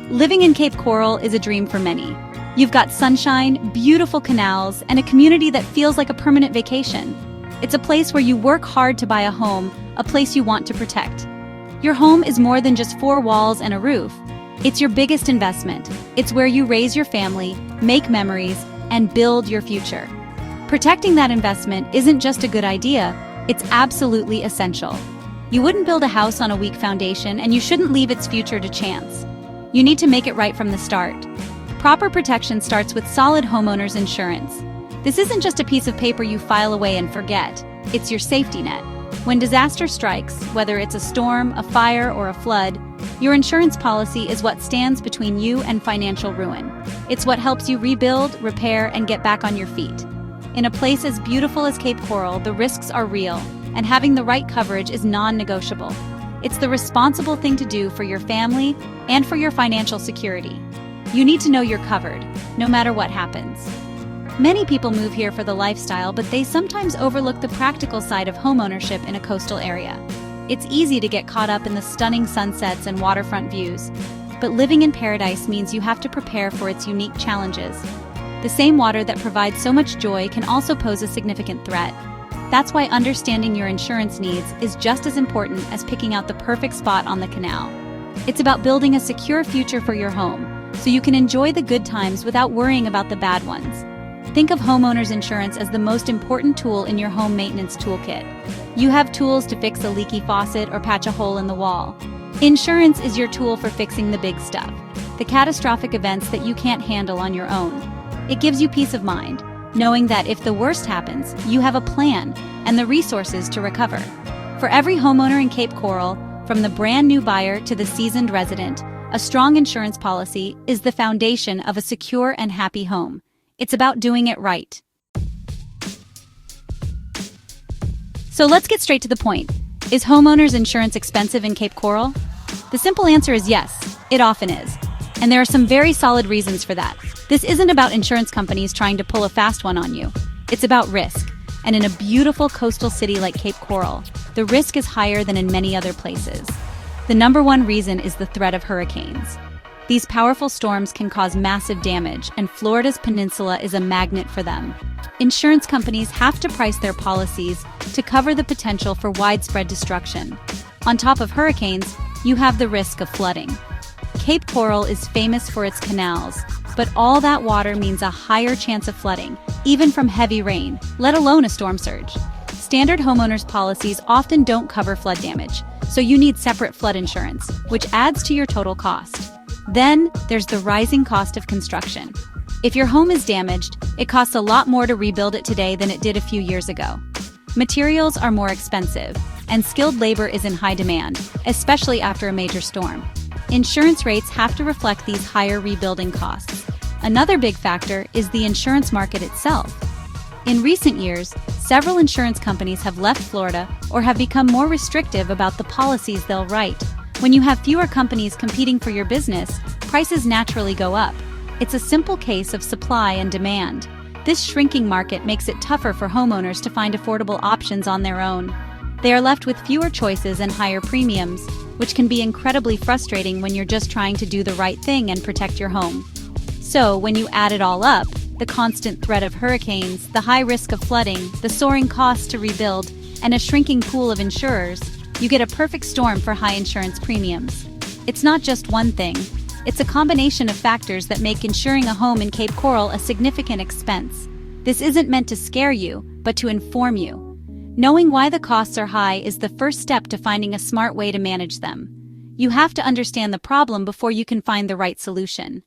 Living in Cape Coral is a dream for many. You've got sunshine, beautiful canals, and a community that feels like a permanent vacation. It's a place where you work hard to buy a home, a place you want to protect. Your home is more than just four walls and a roof. It's your biggest investment. It's where you raise your family, make memories, and build your future. Protecting that investment isn't just a good idea, it's absolutely essential. You wouldn't build a house on a weak foundation, and you shouldn't leave its future to chance. You need to make it right from the start. Proper protection starts with solid homeowners insurance. This isn't just a piece of paper you file away and forget. It's your safety net. When disaster strikes, whether it's a storm, a fire, or a flood, your insurance policy is what stands between you and financial ruin. It's what helps you rebuild, repair, and get back on your feet. In a place as beautiful as Cape Coral, the risks are real, and having the right coverage is non-negotiable. It's the responsible thing to do for your family and for your financial security. You need to know you're covered, no matter what happens. Many people move here for the lifestyle, but they sometimes overlook the practical side of homeownership in a coastal area. It's easy to get caught up in the stunning sunsets and waterfront views, but living in paradise means you have to prepare for its unique challenges. The same water that provides so much joy can also pose a significant threat. That's why understanding your insurance needs is just as important as picking out the perfect spot on the canal. It's about building a secure future for your home, so you can enjoy the good times without worrying about the bad ones. Think of homeowners insurance as the most important tool in your home maintenance toolkit. You have tools to fix a leaky faucet or patch a hole in the wall. Insurance is your tool for fixing the big stuff, the catastrophic events that you can't handle on your own. It gives you peace of mind, knowing that if the worst happens, you have a plan and the resources to recover. For every homeowner in Cape Coral, from the brand new buyer to the seasoned resident, a strong insurance policy is the foundation of a secure and happy home. It's about doing it right. So let's get straight to the point. Is homeowners insurance expensive in Cape Coral? The simple answer is yes, it often is. And there are some very solid reasons for that. This isn't about insurance companies trying to pull a fast one on you. It's about risk. And in a beautiful coastal city like Cape Coral, the risk is higher than in many other places. The number one reason is the threat of hurricanes. These powerful storms can cause massive damage, and Florida's peninsula is a magnet for them. Insurance companies have to price their policies to cover the potential for widespread destruction. On top of hurricanes, you have the risk of flooding. Cape Coral is famous for its canals, but all that water means a higher chance of flooding, even from heavy rain, let alone a storm surge. Standard homeowners policies often don't cover flood damage, so you need separate flood insurance, which adds to your total cost. Then, there's the rising cost of construction. If your home is damaged, it costs a lot more to rebuild it today than it did a few years ago. Materials are more expensive, and skilled labor is in high demand, especially after a major storm. Insurance rates have to reflect these higher rebuilding costs. Another big factor is the insurance market itself. In recent years, several insurance companies have left Florida or have become more restrictive about the policies they'll write. When you have fewer companies competing for your business, prices naturally go up. It's a simple case of supply and demand. This shrinking market makes it tougher for homeowners to find affordable options on their own. They are left with fewer choices and higher premiums, which can be incredibly frustrating when you're just trying to do the right thing and protect your home. So, when you add it all up, the constant threat of hurricanes, the high risk of flooding, the soaring costs to rebuild, and a shrinking pool of insurers, you get a perfect storm for high insurance premiums. It's not just one thing. It's a combination of factors that make insuring a home in Cape Coral a significant expense. This isn't meant to scare you, but to inform you. Knowing why the costs are high is the first step to finding a smart way to manage them. You have to understand the problem before you can find the right solution.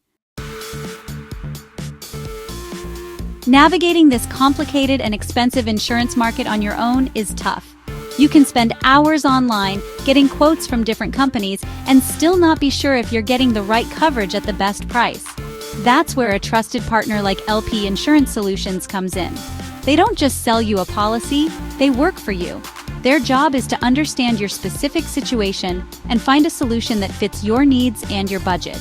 Navigating this complicated and expensive insurance market on your own is tough. You can spend hours online getting quotes from different companies and still not be sure if you're getting the right coverage at the best price. That's where a trusted partner like LP Insurance Solutions comes in. They don't just sell you a policy, they work for you. Their job is to understand your specific situation and find a solution that fits your needs and your budget.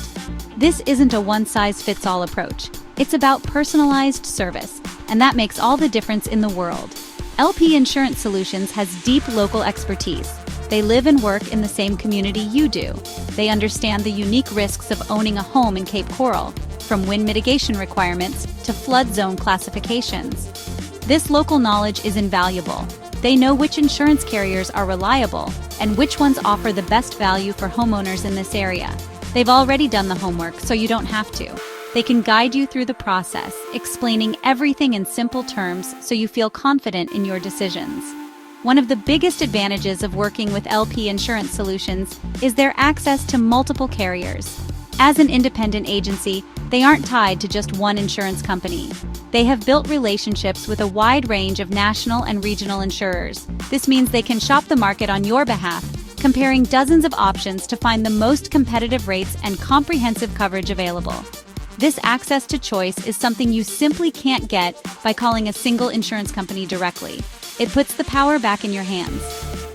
This isn't a one-size-fits-all approach. It's about personalized service, and that makes all the difference in the world. LP Insurance Solutions has deep local expertise, They live and work in the same community you do. They understand the unique risks of owning a home in Cape Coral, from wind mitigation requirements to flood zone classifications. This local knowledge is invaluable. They know which insurance carriers are reliable and which ones offer the best value for homeowners in this area. They've already done the homework, so you don't have to. They can guide you through the process, explaining everything in simple terms so you feel confident in your decisions. One of the biggest advantages of working with LP Insurance Solutions is their access to multiple carriers. As an independent agency, they aren't tied to just one insurance company. They have built relationships with a wide range of national and regional insurers. This means they can shop the market on your behalf, comparing dozens of options to find the most competitive rates and comprehensive coverage available. This access to choice is something you simply can't get by calling a single insurance company directly. It puts the power back in your hands.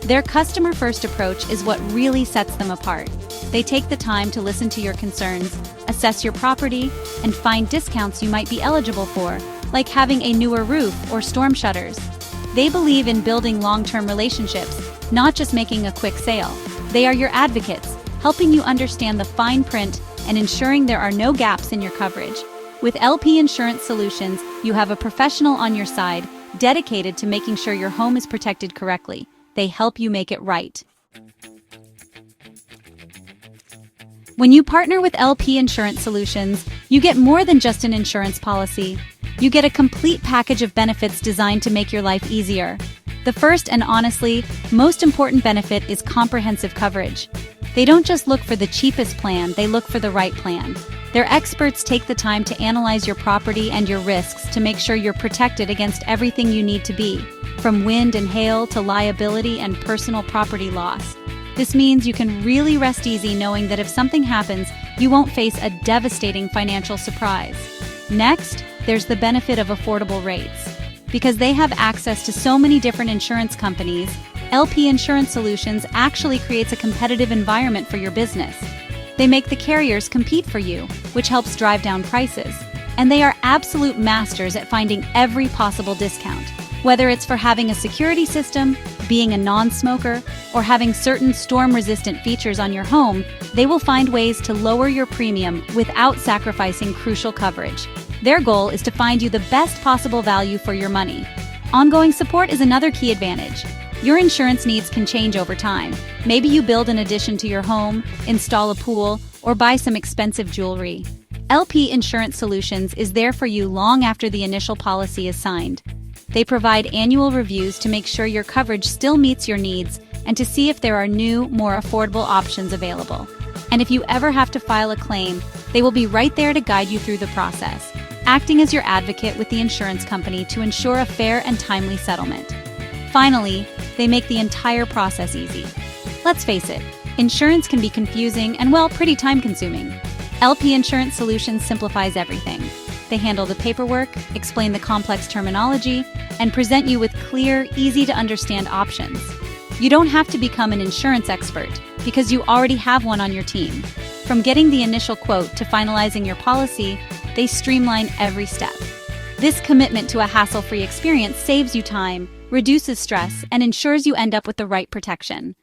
Their customer-first approach is what really sets them apart. They take the time to listen to your concerns, assess your property, and find discounts you might be eligible for, like having a newer roof or storm shutters. They believe in building long-term relationships, not just making a quick sale. They are your advocates, helping you understand the fine print and ensuring there are no gaps in your coverage. With LP Insurance Solutions, you have a professional on your side, dedicated to making sure your home is protected correctly. They help you make it right. When you partner with LP Insurance Solutions, you get more than just an insurance policy. You get a complete package of benefits designed to make your life easier. The first and honestly, most important benefit is comprehensive coverage. They don't just look for the cheapest plan, they look for the right plan. Their experts take the time to analyze your property and your risks to make sure you're protected against everything you need to be, from wind and hail to liability and personal property loss. This means you can really rest easy knowing that if something happens, you won't face a devastating financial surprise. Next, there's the benefit of affordable rates. Because they have access to so many different insurance companies, LP Insurance Solutions actually creates a competitive environment for your business. They make the carriers compete for you, which helps drive down prices. And they are absolute masters at finding every possible discount. Whether it's for having a security system, being a non-smoker, or having certain storm-resistant features on your home, they will find ways to lower your premium without sacrificing crucial coverage. Their goal is to find you the best possible value for your money. Ongoing support is another key advantage. Your insurance needs can change over time. Maybe you build an addition to your home, install a pool, or buy some expensive jewelry. LP Insurance Solutions is there for you long after the initial policy is signed. They provide annual reviews to make sure your coverage still meets your needs and to see if there are new, more affordable options available. And if you ever have to file a claim, they will be right there to guide you through the process, acting as your advocate with the insurance company to ensure a fair and timely settlement. Finally, they make the entire process easy. Let's face it, insurance can be confusing and, well, pretty time-consuming. LP Insurance Solutions simplifies everything. They handle the paperwork, explain the complex terminology, and present you with clear, easy-to-understand options. You don't have to become an insurance expert because you already have one on your team. From getting the initial quote to finalizing your policy, they streamline every step. This commitment to a hassle-free experience saves you time, reduces stress, and ensures you end up with the right protection.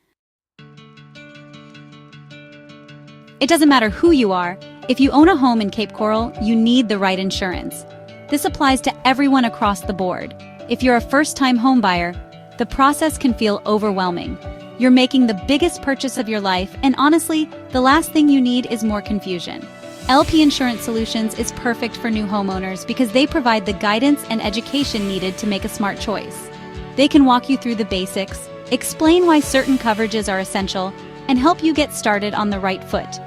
It doesn't matter who you are. If you own a home in Cape Coral, you need the right insurance. This applies to everyone across the board. If you're a first-time home buyer, the process can feel overwhelming. You're making the biggest purchase of your life, and honestly, the last thing you need is more confusion. LP Insurance Solutions is perfect for new homeowners because they provide the guidance and education needed to make a smart choice. They can walk you through the basics, explain why certain coverages are essential, and help you get started on the right foot.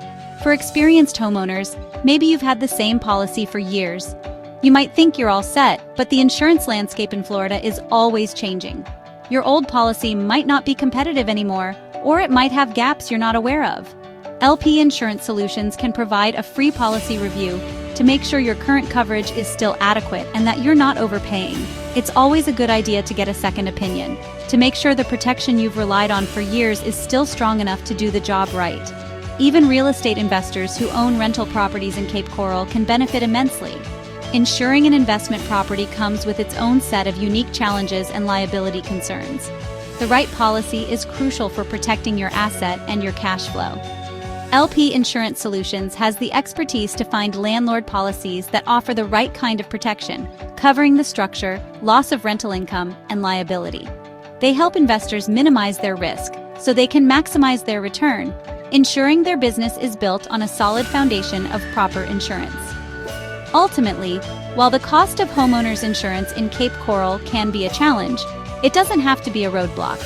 For experienced homeowners, maybe you've had the same policy for years. You might think you're all set, but the insurance landscape in Florida is always changing. Your old policy might not be competitive anymore, or it might have gaps you're not aware of. LP Insurance Solutions can provide a free policy review to make sure your current coverage is still adequate and that you're not overpaying. It's always a good idea to get a second opinion, to make sure the protection you've relied on for years is still strong enough to do the job right. Even real estate investors who own rental properties in Cape Coral can benefit immensely. Insuring an investment property comes with its own set of unique challenges and liability concerns. The right policy is crucial for protecting your asset and your cash flow. LP Insurance Solutions has the expertise to find landlord policies that offer the right kind of protection, covering the structure, loss of rental income, and liability. They help investors minimize their risk so they can maximize their return, ensuring their business is built on a solid foundation of proper insurance. Ultimately, while the cost of homeowners insurance in Cape Coral can be a challenge, it doesn't have to be a roadblock.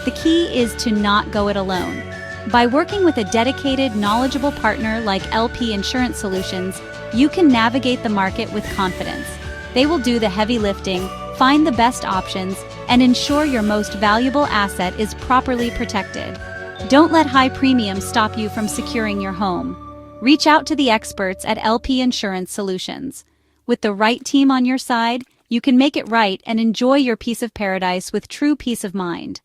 The key is to not go it alone. By working with a dedicated, knowledgeable partner like LP Insurance Solutions, you can navigate the market with confidence. They will do the heavy lifting, find the best options, and ensure your most valuable asset is properly protected. Don't let high premiums stop you from securing your home. Reach out to the experts at LP Insurance Solutions. With the right team on your side, you can make it right and enjoy your piece of paradise with true peace of mind.